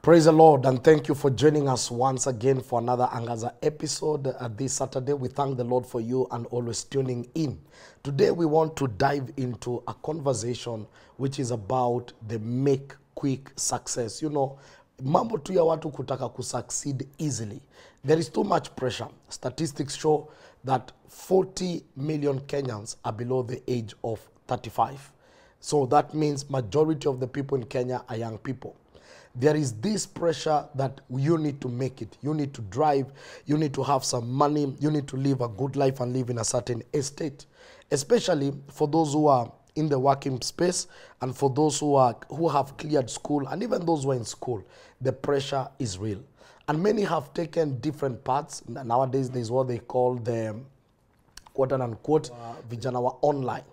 Praise the Lord, and thank you for joining us once again for another Angaza episode this Saturday. We thank the Lord for you and always tuning in. Today we want to dive into a conversation which is about the make quick success. You know, mambo tu ya watu kutaka kusucceed easily. There is too much pressure. Statistics show that 40 million Kenyans are below the age of 35. So that means majority of the people in Kenya are young people. There is this pressure that you need to make it. You need to drive. You need to have some money. You need to live a good life and live in a certain estate. Especially for those who are in the working space and for those who have cleared school and even those who are in school. The pressure is real. And many have taken different paths. Nowadays, there's what they call the quote unquote vijana wa online.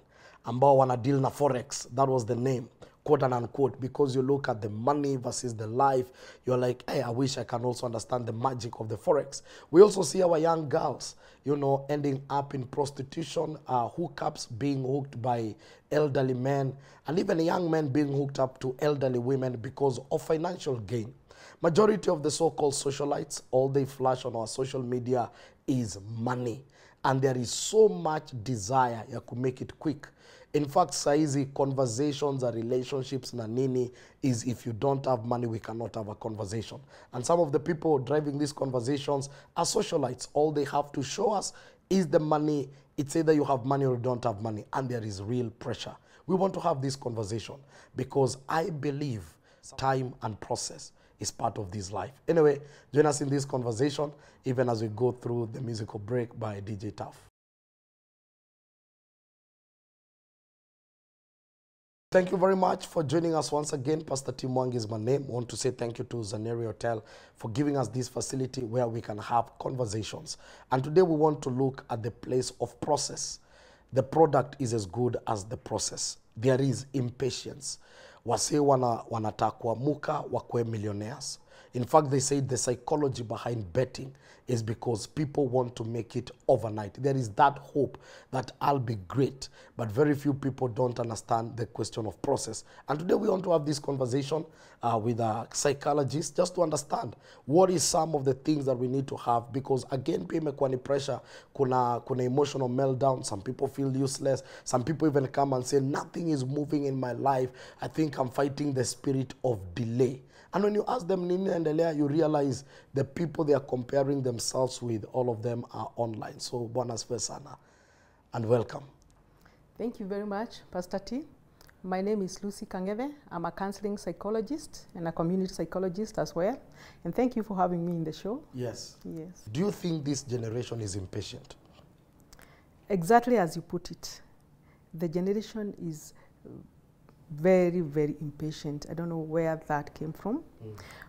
Ambao wana deal na forex. That was the name. Quote and unquote, because you look at the money versus the life, you're like, hey, I wish I can also understand the magic of the forex. We also see our young girls, you know, ending up in prostitution, hookups, being hooked by elderly men, and even young men being hooked up to elderly women because of financial gain. Majority of the so-called socialites, all they flash on our social media is money. And there is so much desire you could make it quick. In fact, saizi conversations and relationships na nini is if you don't have money, we cannot have a conversation. And some of the people driving these conversations are socialites. All they have to show us is the money. It's either you have money or you don't have money. And there is real pressure. We want to have this conversation because I believe time and process is part of this life. Anyway, join us in this conversation even as we go through the musical break by DJ Tuff. Thank you very much for joining us once again. Pastor Tim Wang is my name. I want to say thank you to Zaneri Hotel for giving us this facility where we can have conversations. And today we want to look at the place of process. The product is as good as the process. There is impatience. Wase wanataka kuamuka wakwe millionaires. In fact, they say the psychology behind betting is because people want to make it overnight. There is that hope that I'll be great, but very few people don't understand the question of process. And today we want to have this conversation with a psychologist just to understand what is some of the things that we need to have, because again, imekuwa ni pressure, kuna emotional meltdown, some people feel useless, some people even come and say, nothing is moving in my life, I think I'm fighting the spirit of delay. And when you ask them, Nini and Elia, you realize the people they are comparing themselves with, all of them are online. So, Buenas Fesana, and welcome. Thank you very much, Pastor T. My name is Lucy Kangeve. I'm a counseling psychologist and a community psychologist as well. And thank you for having me in the show. Yes. Yes. Do you think this generation is impatient? Exactly as you put it. The generation is very, very impatient. I don't know where that came from.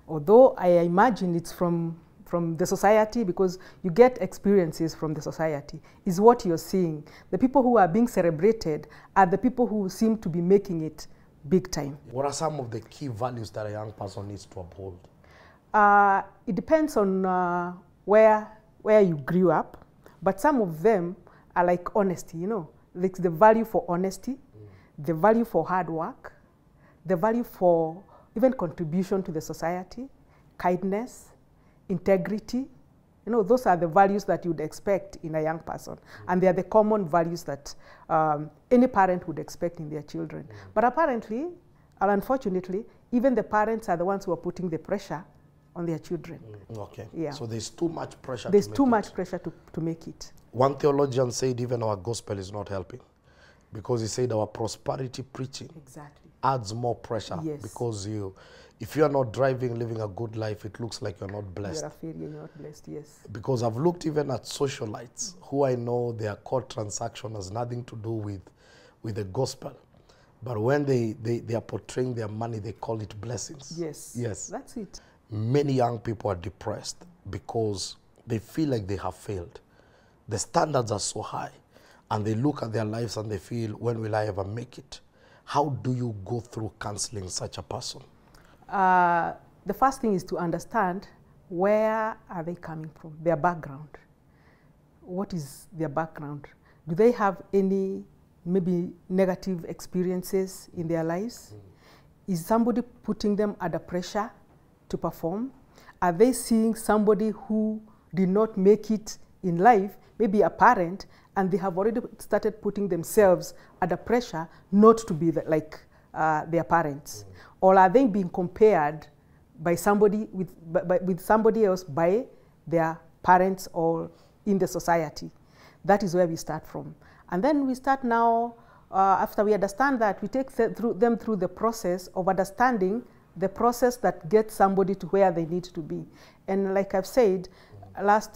Although I imagine it's from the society, because you get experiences from the society, is what you're seeing. The people who are being celebrated are the people who seem to be making it big time. What are some of the key values that a young person needs to uphold? It depends on where you grew up, but some of them are like honesty, you know, like the value for honesty, the value for hard work, the value for even contribution to the society, kindness, integrity. You know, those are the values that you'd expect in a young person. And they are the common values that any parent would expect in their children. But apparently, and unfortunately, even the parents are the ones who are putting the pressure on their children. Okay. Yeah. So there's too much pressure There's too much pressure to make it. One theologian said even our gospel is not helping, because he said our prosperity preaching adds more pressure. Yes. Because if you are not driving, living a good life, it looks like you're not blessed. You're a failure, you're not blessed, yes. Because I've looked even at socialites who I know their core transaction has nothing to do with the gospel. But when they are portraying their money, they call it blessings. Yes. Yes. That's it. Many young people are depressed because they feel like they have failed. The standards are so high. And they look at their lives and they feel, when will I ever make it? How do you go through counseling such a person? The first thing is to understand, where are they coming from, their background. What is their background? Do they have any maybe negative experiences in their lives? Is somebody putting them under pressure to perform? Are they seeing somebody who did not make it in life, maybe a parent, and they have already started putting themselves under pressure not to be like their parents? Or are they being compared by somebody with somebody else by their parents or in the society? That is where we start from. And then we start now, after we understand that, we take them through the process of understanding the process that gets somebody to where they need to be. And like I've said, last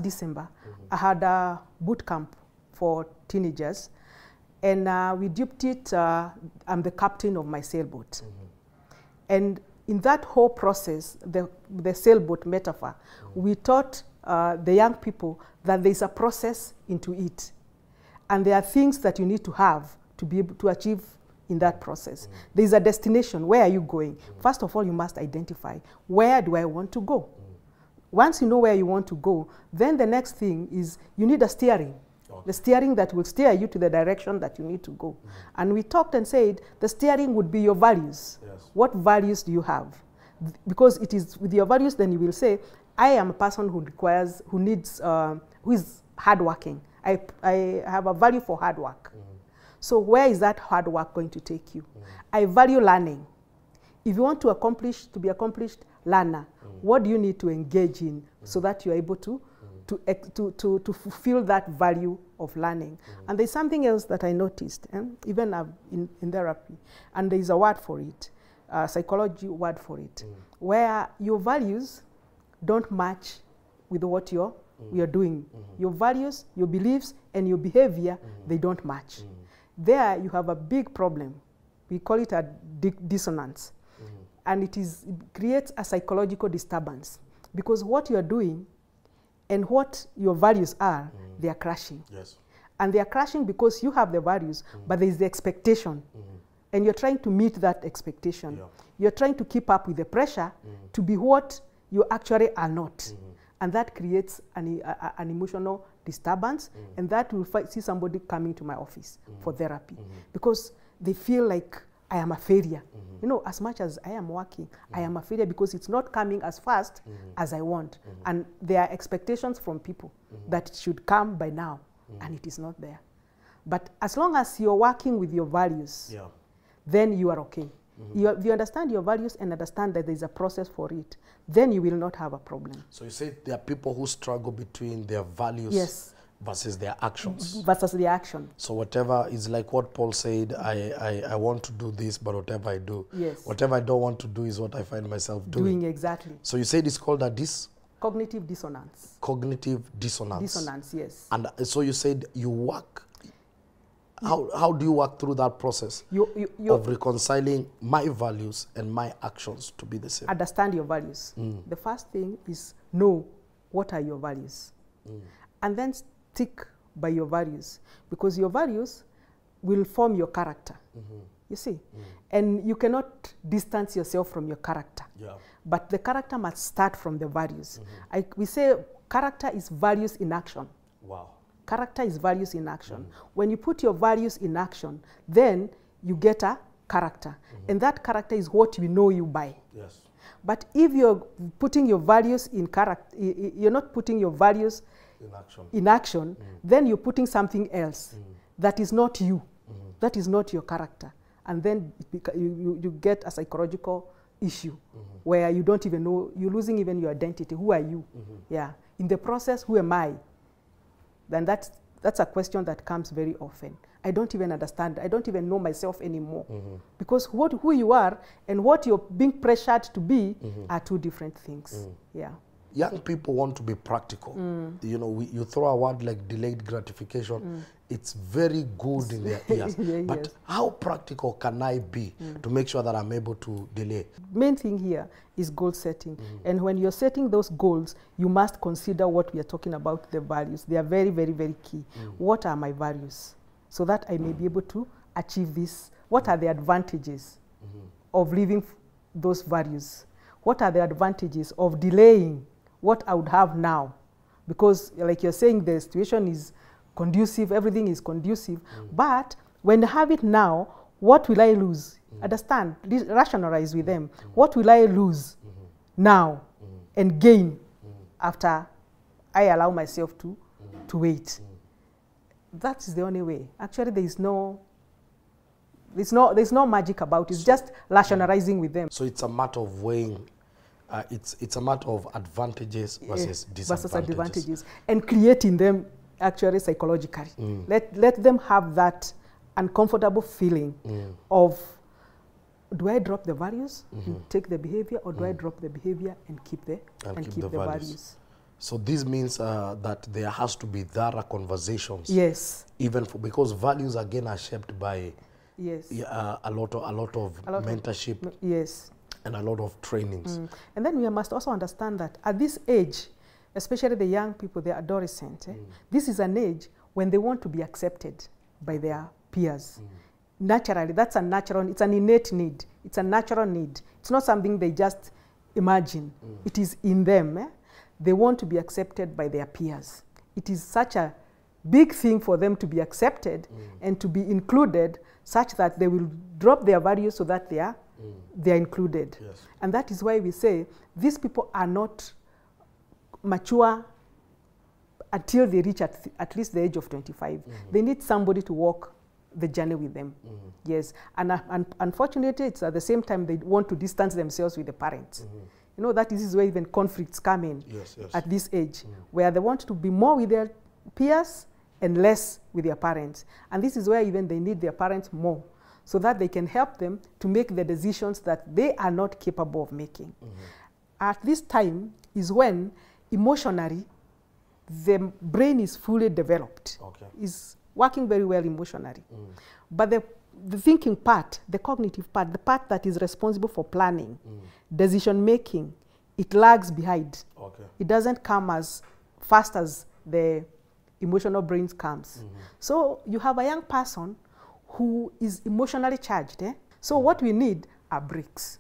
December, I had a boot camp for teenagers, and we dubbed it, I'm the captain of my sailboat. And in that whole process, the sailboat metaphor, we taught the young people that there's a process into it. And there are things that you need to have to be able to achieve in that process. There's a destination. Where are you going? First of all, you must identify, where do I want to go? Once you know where you want to go, then the next thing is you need a steering. The steering that will steer you to the direction that you need to go. And we talked and said the steering would be your values. Yes. What values do you have? Because it is with your values, then you will say, I am a person who who is hardworking. I have a value for hard work. So where is that hard work going to take you? I value learning. If you want to be accomplished learner, what do you need to engage in so that you're able to fulfill that value of learning? And there's something else that I noticed, even in therapy, and there's a word for it, a psychology word for it, where your values don't match with what you're doing. Your values, your beliefs, and your behavior, they don't match. There you have a big problem. We call it a dissonance. And it creates a psychological disturbance, because what you're doing and what your values are, they are clashing. Yes. And they are clashing because you have the values, but there is the expectation. And you're trying to meet that expectation. Yeah. You're trying to keep up with the pressure to be what you actually are not. And that creates an emotional disturbance, and that will see somebody coming to my office for therapy, because they feel like I am a failure. You know, as much as I am working, I am a failure because it's not coming as fast as I want. And there are expectations from people that it should come by now, and it is not there. But as long as you're working with your values, then you are okay. If you understand your values and understand that there's a process for it, then you will not have a problem. So you say there are people who struggle between their values versus their actions. Versus their action. So whatever is like what Paul said, I want to do this, but whatever I do, whatever I don't want to do is what I find myself doing. Exactly. So you said it's called a cognitive dissonance. Cognitive dissonance. Dissonance, yes. And so you said you work. How do you work through that process of reconciling my values and my actions to be the same? Understand your values. The first thing is know what are your values. And then stick by your values, because your values will form your character. You see? And you cannot distance yourself from your character. But the character must start from the values. We say character is values in action. Wow. Character is values in action. When you put your values in action, then you get a character. And that character is what we know you by. Yes. But if you're putting your values in character, you're not putting your values in action, then you're putting something else that is not you. That is not your character. And then you get a psychological issue where you don't even know, you're losing even your identity. Who are you? Yeah. In the process, who am I? Then that's a question that comes very often. I don't even understand. I don't even know myself anymore. Because who you are and what you're being pressured to be are two different things. Yeah. Young people want to be practical. You know, you throw a word like delayed gratification. It's very good in their ears. But how practical can I be to make sure that I'm able to delay? Main thing here is goal setting. And when you're setting those goals, you must consider what we are talking about, the values. They are very, very, very key. What are my values? So that I may be able to achieve this. What are the advantages of living those values? What are the advantages of delaying what I would have now? Because like you're saying, the situation is conducive, everything is conducive. But when I have it now, what will I lose? Understand, rationalize with them. What will I lose now and gain after I allow myself to wait. That is the only way. Actually, there's no magic about it. It's just rationalizing with them. So it's a matter of weighing. It's a matter of advantages versus disadvantages. And creating them actually psychologically. Let them have that uncomfortable feeling of, do I drop the values and take the behavior, or do I drop the behavior and keep the values? So this means that there has to be thorough conversations. Yes. Even because values again are shaped by a lot of mentorship. Yes. And a lot of trainings. And then we must also understand that at this age, especially the young people, the adolescent, this is an age when they want to be accepted by their peers. Naturally, that's a natural, it's an innate need. It's a natural need. It's not something they just imagine. It is in them. They want to be accepted by their peers. It is such a big thing for them to be accepted and to be included, such that they will drop their values so that they are included. Yes. And that is why we say these people are not mature until they reach at least the age of 25. They need somebody to walk the journey with them. Yes. And unfortunately, it's at the same time they want to distance themselves with the parents. You know, that is where even conflicts come in at this age, where they want to be more with their peers and less with their parents. And this is where even they need their parents more, so that they can help them to make the decisions that they are not capable of making. At this time is when emotionally the brain is fully developed, is working very well emotionally. But the thinking part, the cognitive part, the part that is responsible for planning, decision making, it lags behind. It doesn't come as fast as the emotional brain comes. So you have a young person who is emotionally charged. So what we need are breaks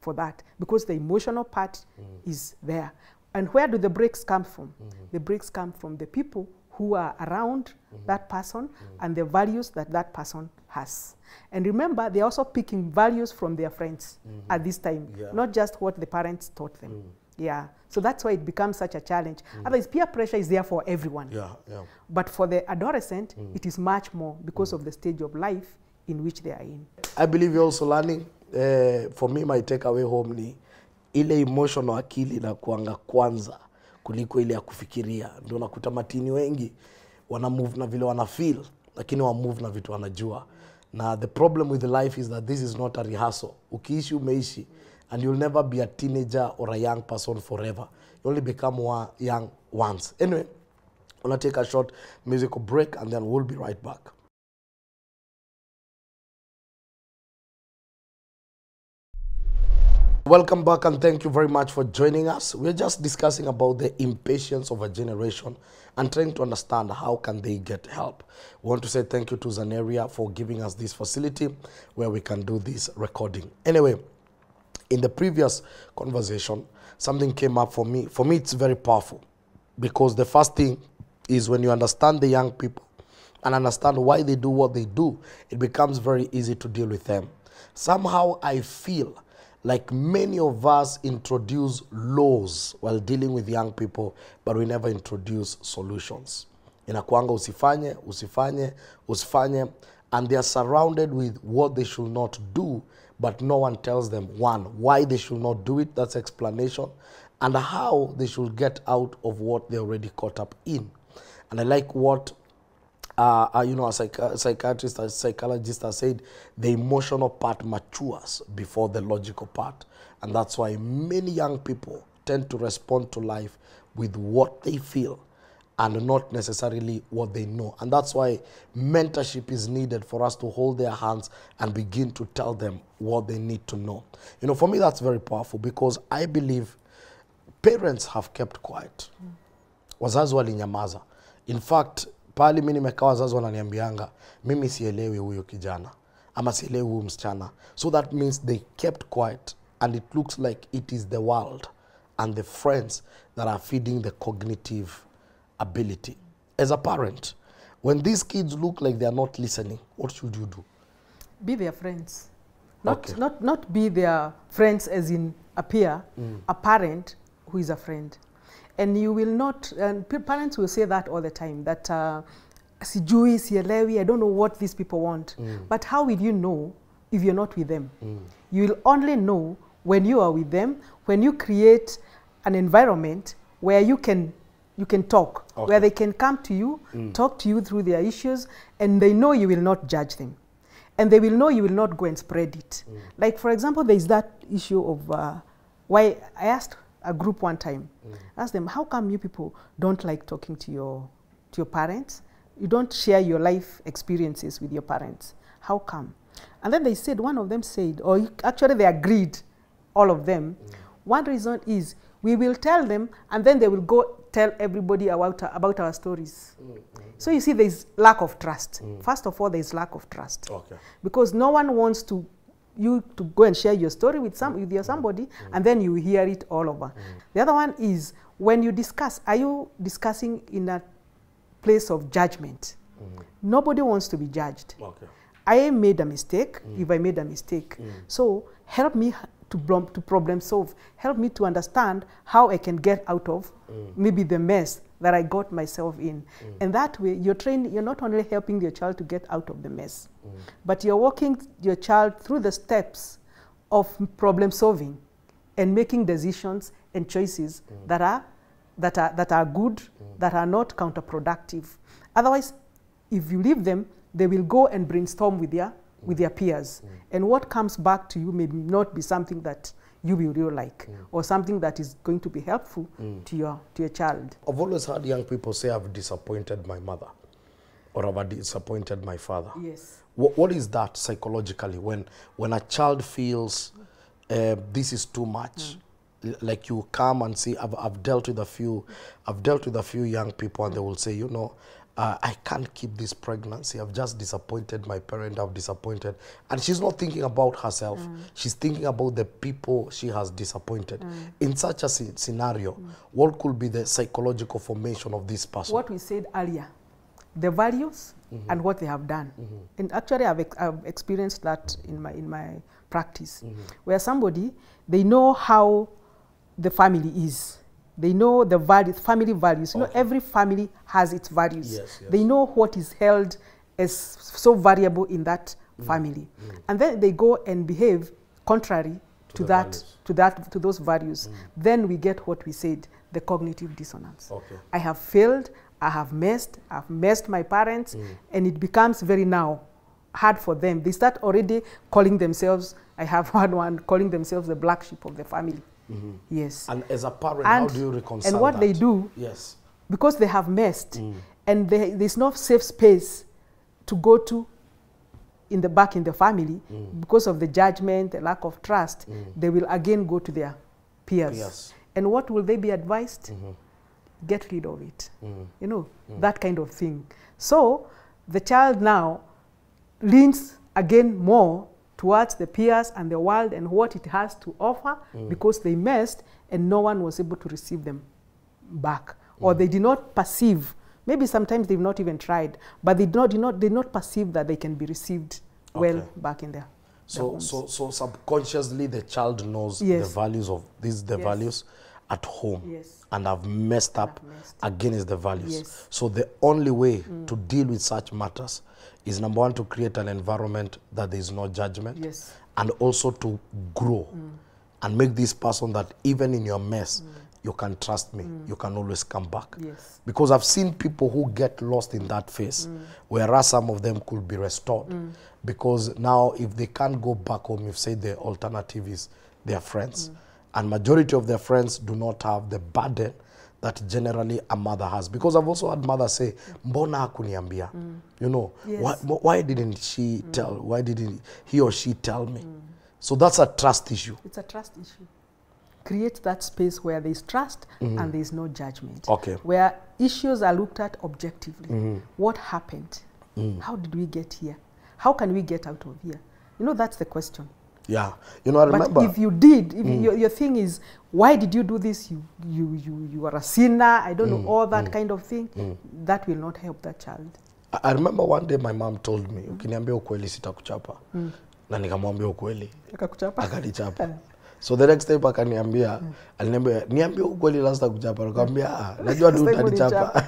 for that, because the emotional part is there. And where do the breaks come from? The breaks come from the people who are around that person and the values that that person has. And remember, they're also picking values from their friends at this time, not just what the parents taught them. So that's why it becomes such a challenge. Otherwise, peer pressure is there for everyone. But for the adolescent, it is much more because of the stage of life in which they are in. I believe you're also learning. For me, my takeaway home ni ile emotional akili na kuanga kwanza kuliko ile ya kufikiria. Ndio nakuta matini wengi wana move na vile wana feel, lakini wa move na vitu wanajua. Na the problem with life is that this is not a rehearsal. Ukiishi umeishi, and you'll never be a teenager or a young person forever. You only become young once. Anyway, I'm going to take a short musical break and then we'll be right back. Welcome back and thank you very much for joining us. We're just discussing about the impatience of a generation and trying to understand how can they get help. We want to say thank you to Zaneria for giving us this facility where we can do this recording. Anyway, in the previous conversation, something came up for me. For me, it's very powerful because the first thing is when you understand the young people and understand why they do what they do, it becomes very easy to deal with them. Somehow I feel like many of us introduce laws while dealing with young people, but we never introduce solutions. Inakuanga usifanye, usifanye, usifanye, and they are surrounded with what they should not do, but no one tells them, one, why they should not do it, that's explanation, and how they should get out of what they're already caught up in. And I like what a psychiatrist, a psychologist has said, the emotional part matures before the logical part. And that's why many young people tend to respond to life with what they feel and not necessarily what they know. And that's why mentorship is needed for us to hold their hands and begin to tell them what they need to know. You know, for me, that's very powerful because I believe parents have kept quiet. Wazazi walinyamaza. In fact, pali mimi nimekaa wazazi wananiambianga mimi sielewi huyo kijana ama sielewi huyo msichana. So that means they kept quiet and it looks like it is the world and the friends that are feeding the cognitive ability. As a parent, when these kids look like they are not listening, what should you do? Be their friends. Not be their friends as in a peer, a parent who is a friend. And you will not, and parents will say that all the time, that sijui, sielewi, I don't know what these people want. But how will you know if you're not with them? You will only know when you are with them, when you create an environment where you can talk, where they can come to you, talk to you through their issues, and they know you will not judge them. And they will know you will not go and spread it. Like, for example, there is that issue of why I asked a group one time, asked them, how come you people don't like talking to your parents? You don't share your life experiences with your parents. How come? And then they said, one of them said, or actually they agreed, all of them, one reason is we will tell them and then they will go tell everybody about our stories. So you see, there's lack of trust. First of all, there's lack of trust. Because no one wants you to go and share your story with somebody and then you hear it all over. The other one is when you discuss, are you discussing in a place of judgment? Nobody wants to be judged. I made a mistake, if I made a mistake. So help me to problem solve. Help me to understand how I can get out of maybe the mess that I got myself in. And that way, you're not only helping your child to get out of the mess, but you're walking your child through the steps of problem solving and making decisions and choices that are good, that are not counterproductive. Otherwise, if you leave them, they will go and brainstorm with their peers. And what comes back to you may not be something that you will really like, or something that is going to be helpful to your child. I've always heard young people say, I've disappointed my mother, or I've disappointed my father. Yes. What is that psychologically when a child feels this is too much? Like you come and see, I've dealt with a few young people, and they will say, you know, I can't keep this pregnancy. I've just disappointed my parent. I've disappointed. And she's not thinking about herself. She's thinking about the people she has disappointed. In such a scenario, what could be the psychological formation of this person? What we said earlier, the values and what they have done. And actually, I've experienced that in my practice, where somebody, they know how the family is. They know the values, family values. You know, every family has its values. They know what is held as so variable in that family. And then they go and behave contrary to those values. Then we get what we said, the cognitive dissonance. I have failed, I've messed my parents, and it becomes very now hard for them. They start already calling themselves, I have one calling themselves the black sheep of the family. Yes. And as a parent, how do you reconcile and what that? they do, because they have messed, and there's no safe space to go to back in the family, because of the judgment, the lack of trust, they will again go to their peers. And what will they be advised? Get rid of it. You know, that kind of thing. So the child now leans again more towards the peers and the world and what it has to offer, because they messed and no one was able to receive them back. Or they did not perceive, maybe sometimes they've not even tried, but they did not perceive that they can be received well back in their homes. So subconsciously the child knows the values of the values at home, and I've messed up against the values. So the only way to deal with such matters is, number one, to create an environment that there is no judgment, and also to grow and make this person that even in your mess, you can trust me, you can always come back. Because I've seen people who get lost in that phase, whereas some of them could be restored. Because now if they can't go back home, you've said the alternative is their friends. And majority of their friends do not have the burden that generally a mother has. Because I've also had mothers say, mbona hakuniambia? You know, why didn't she tell? Why didn't he or she tell me? So that's a trust issue. It's a trust issue. Create that space where there's trust and there's no judgment. Where issues are looked at objectively. What happened? How did we get here? How can we get out of here? You know, that's the question. Yeah, you know, I remember. But if you did, if your thing is, why did you do this? You are a sinner. I don't know, all that kind of thing. That will not help that child. I remember one day my mom told me, ukiniambia ukweli sitakuchapa. Na nikamwambia ukweli. Akakuchapa? Akanichapa. So the next time akaniambia, aliniambia niambie ukweli last kuchapa. Nikamwambia najua tu utanichapa.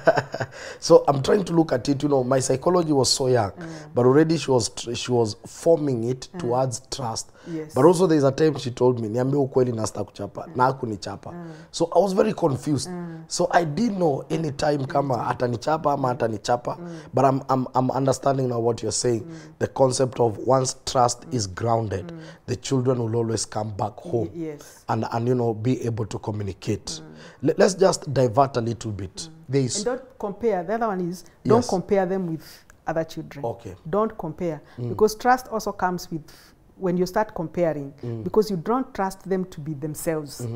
So I'm trying to look at it, you know, my psychology was so young, but already she was forming it towards trust. Yes. But also there's a time she told me niambie ukweli nasta kuchapa. Na hakunichapa. So I was very confused. So I didn't know any time kama atanichapa ama atanichapa, but I'm understanding now what you're saying. The concept of once trust is grounded, the children will always come back home. Yes. And you know, be able to communicate. Let's just divert a little bit. And don't compare. The other one is don't compare them with other children. Okay. Don't compare. Because trust also comes with when you start comparing, because you don't trust them to be themselves.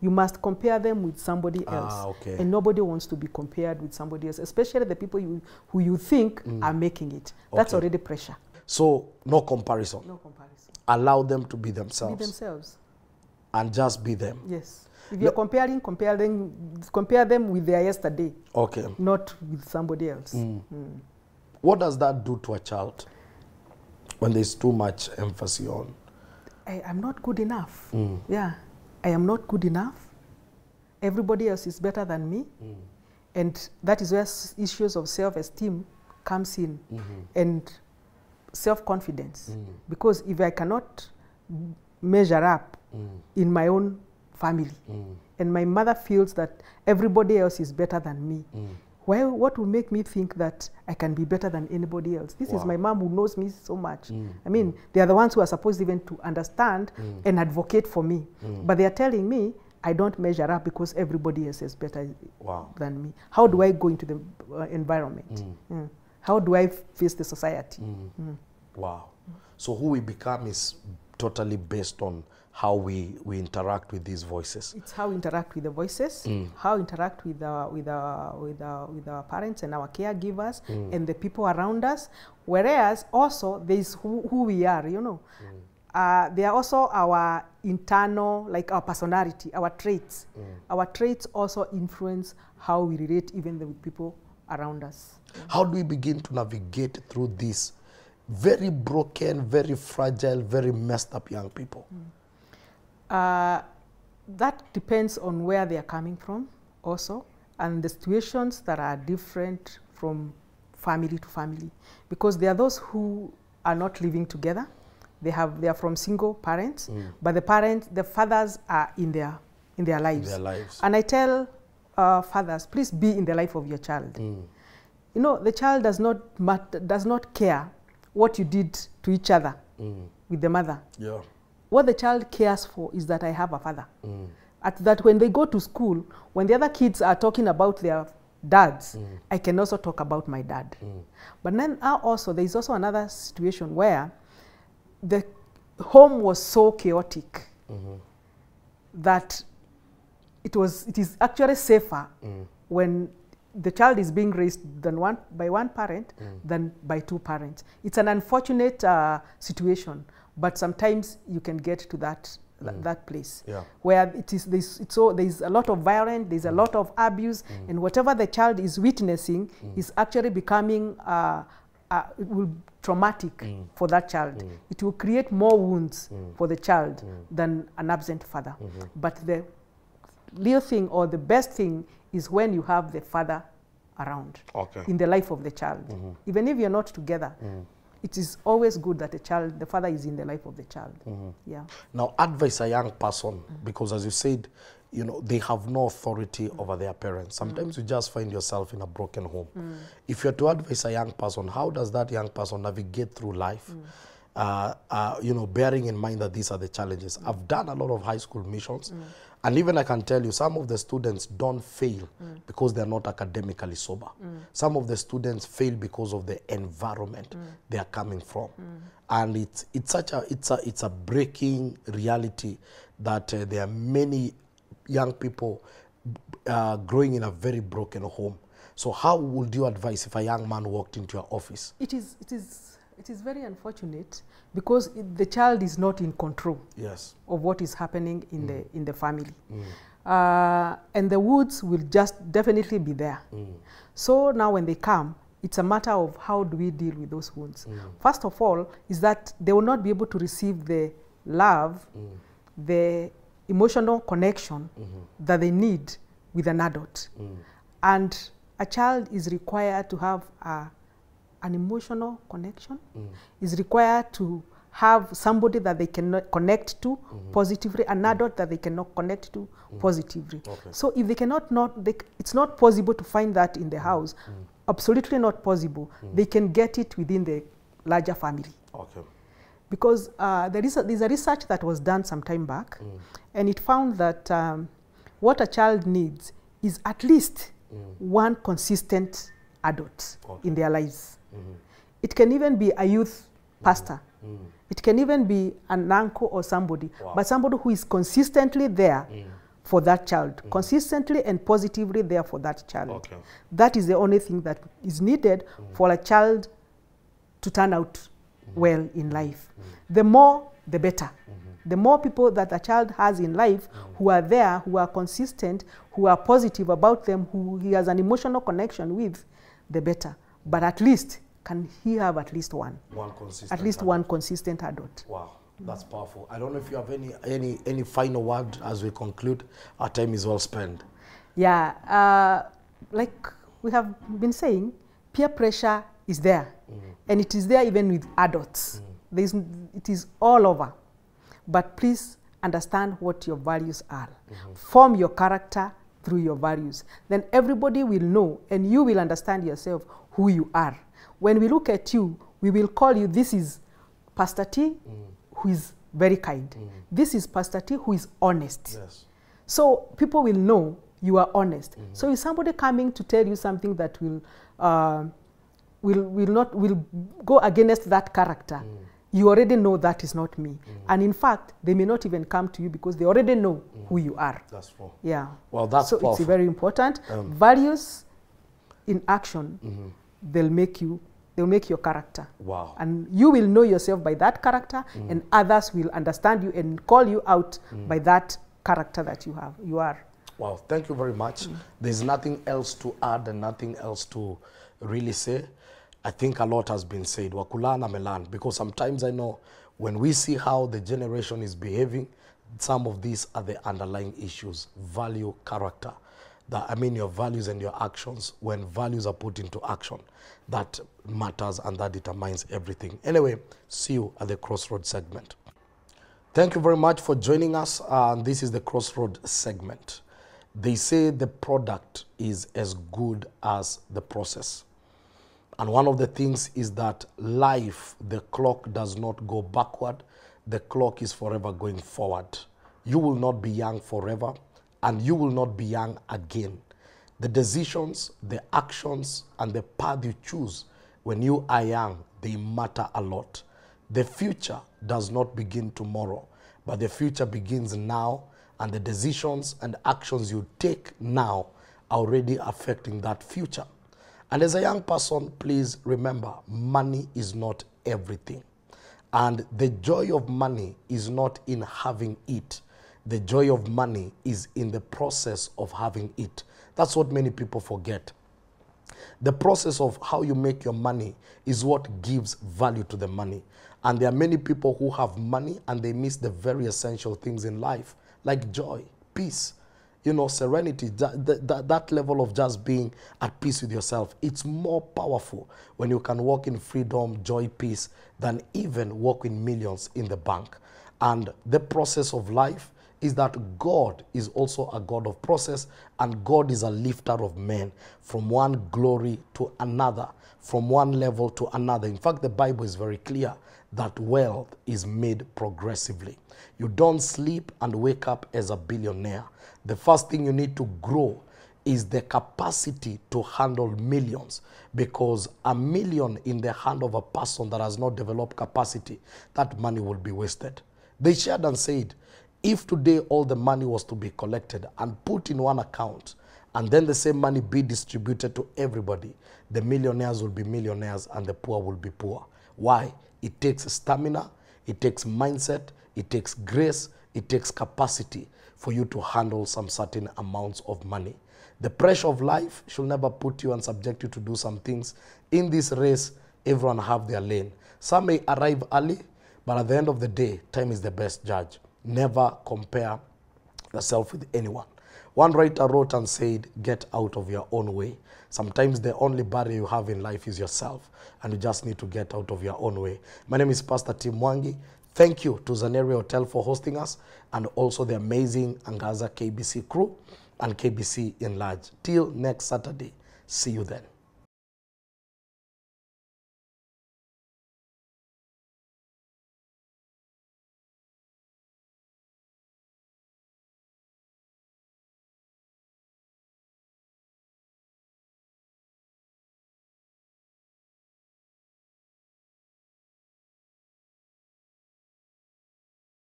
You must compare them with somebody else. Okay. And nobody wants to be compared with somebody else, especially the people who you think are making it. That's already pressure. So no comparison. No comparison. Allow them to be themselves. Be themselves. And just be them. Yes. If you're comparing, compare them with their yesterday. Okay. Not with somebody else. What does that do to a child when there's too much emphasis on? I'm not good enough. Yeah. I am not good enough. Everybody else is better than me. And that is where issues of self-esteem comes in. And self-confidence. Because if I cannot measure up in my own family, and my mother feels that everybody else is better than me, what will make me think that I can be better than anybody else? This is my mom who knows me so much. I mean, they are the ones who are supposed even to understand and advocate for me. But they are telling me I don't measure up because everybody else is better than me. How do I go into the environment? How do I face the society? Wow. So who we become is totally based on how we interact with these voices. It's how we interact with the voices, how we interact with our parents and our caregivers and the people around us. Whereas also there is who we are, you know. There are also our internal, like our personality, our traits. Our traits also influence how we relate even with people around us. How do we begin to navigate through this very broken, very fragile, very messed up young people? That depends on where they are coming from also, and the situations that are different from family to family. Because there are those who are not living together. They are from single parents, but the fathers are in their lives. And I tell fathers, please be in the life of your child. You know, the child does not care what you did to each other with the mother. Yeah. What the child cares for is that I have a father. That when they go to school, when the other kids are talking about their dads, I can also talk about my dad. But then also, there is also another situation where the home was so chaotic that it is actually safer when the child is being raised by one parent than by two parents. It's an unfortunate situation, but sometimes you can get to that place where there's a lot of violence, there's a lot of abuse, and whatever the child is witnessing is actually becoming it will traumatic for that child. It will create more wounds for the child than an absent father. But the real thing or the best thing is when you have the father around in the life of the child. Even if you're not together, it is always good that the father is in the life of the child. Yeah. Now, advise a young person, because as you said, you know, they have no authority over their parents. Sometimes you just find yourself in a broken home. If you're to advise a young person, how does that young person navigate through life? You know, bearing in mind that these are the challenges. I've done a lot of high school missions, and even I can tell you, some of the students don't fail because they're not academically sober. Some of the students fail because of the environment they are coming from. And it's a breaking reality that there are many young people growing in a very broken home. So how would you advise if a young man walked into your office? It is very unfortunate because the child is not in control of what is happening in the family. And the wounds will just definitely be there. So now when they come, it's a matter of how do we deal with those wounds. First of all, is that they will not be able to receive the love, the emotional connection that they need with an adult. And a child is required to have an emotional connection, is required to have somebody that they can connect to positively, an adult that they cannot connect to positively. Okay. So if they cannot, it's not possible to find that in the house, absolutely not possible. They can get it within the larger family. Okay. Because there's a research that was done some time back, and it found that what a child needs is at least one consistent adult in their lives. It can even be a youth pastor. It can even be an uncle or somebody, but somebody who is consistently there for that child, consistently and positively there for that child. Okay. That is the only thing that is needed for a child to turn out well in life. The more, the better. The more people that a child has in life who are there, who are consistent, who are positive about them, who he has an emotional connection with, the better. But at least, can he have at least one? One consistent At least adult. one consistent adult. Wow, that's powerful. I don't know if you have any final word as we conclude. Our time is well spent. Yeah, like we have been saying, peer pressure is there. And it is there even with adults. It is all over. But please understand what your values are. Form your character through your values. Then everybody will know and you will understand yourself who you are. When we look at you, we will call you, this is Pastor T, who is very kind. This is Pastor T, who is honest. Yes. So people will know you are honest. So if somebody coming to tell you something that will go against that character, you already know that is not me. And in fact, they may not even come to you because they already know who you are. That's true. Yeah. Well, that's so powerful. it's very important. Values in action, they'll make your character. Wow. And you will know yourself by that character, and others will understand you and call you out by that character that you are. Wow, thank you very much. There's nothing else to add and nothing else to really say. I think a lot has been said. Wakulana melan, because sometimes I know when we see how the generation is behaving, some of these are the underlying issues. Value, character. Your values and your actions. When values are put into action, that matters and that determines everything. Anyway, see you at the Crossroad segment. Thank you very much for joining us. This is the Crossroad segment. They say the product is as good as the process. And one of the things is that life, the clock does not go backward. The clock is forever going forward. You will not be young forever, and you will not be young again. The decisions, the actions, and the path you choose when you are young, they matter a lot. The future does not begin tomorrow, but the future begins now, and the decisions and actions you take now are already affecting that future. And as a young person, please remember, money is not everything. And the joy of money is not in having it. The joy of money is in the process of having it. That's what many people forget. The process of how you make your money is what gives value to the money. And there are many people who have money and they miss the very essential things in life, like joy, peace, serenity, that level of just being at peace with yourself. It's more powerful when you can walk in freedom, joy, peace, than even walk in millions in the bank. And the process of life is that God is also a God of process, and God is a lifter of men from one glory to another, from one level to another. In fact, the Bible is very clear that wealth is made progressively. You don't sleep and wake up as a billionaire. The first thing you need to grow is the capacity to handle millions, because a million in the hand of a person that has not developed capacity, that money will be wasted. They shared and said, if today all the money was to be collected and put in one account, and then the same money be distributed to everybody, the millionaires will be millionaires and the poor will be poor. Why? It takes stamina, it takes mindset, it takes grace, it takes capacity for you to handle some certain amounts of money. The pressure of life should never put you and subject you to do some things. In this race, everyone have their lane. Some may arrive early, but at the end of the day, time is the best judge. Never compare yourself with anyone. One writer wrote and said, get out of your own way. Sometimes the only barrier you have in life is yourself, and you just need to get out of your own way. My name is Pastor Tim Mwangi. Thank you to Zaneri Hotel for hosting us, and also the amazing Angaza KBC crew and KBC in large. Till next Saturday, see you then.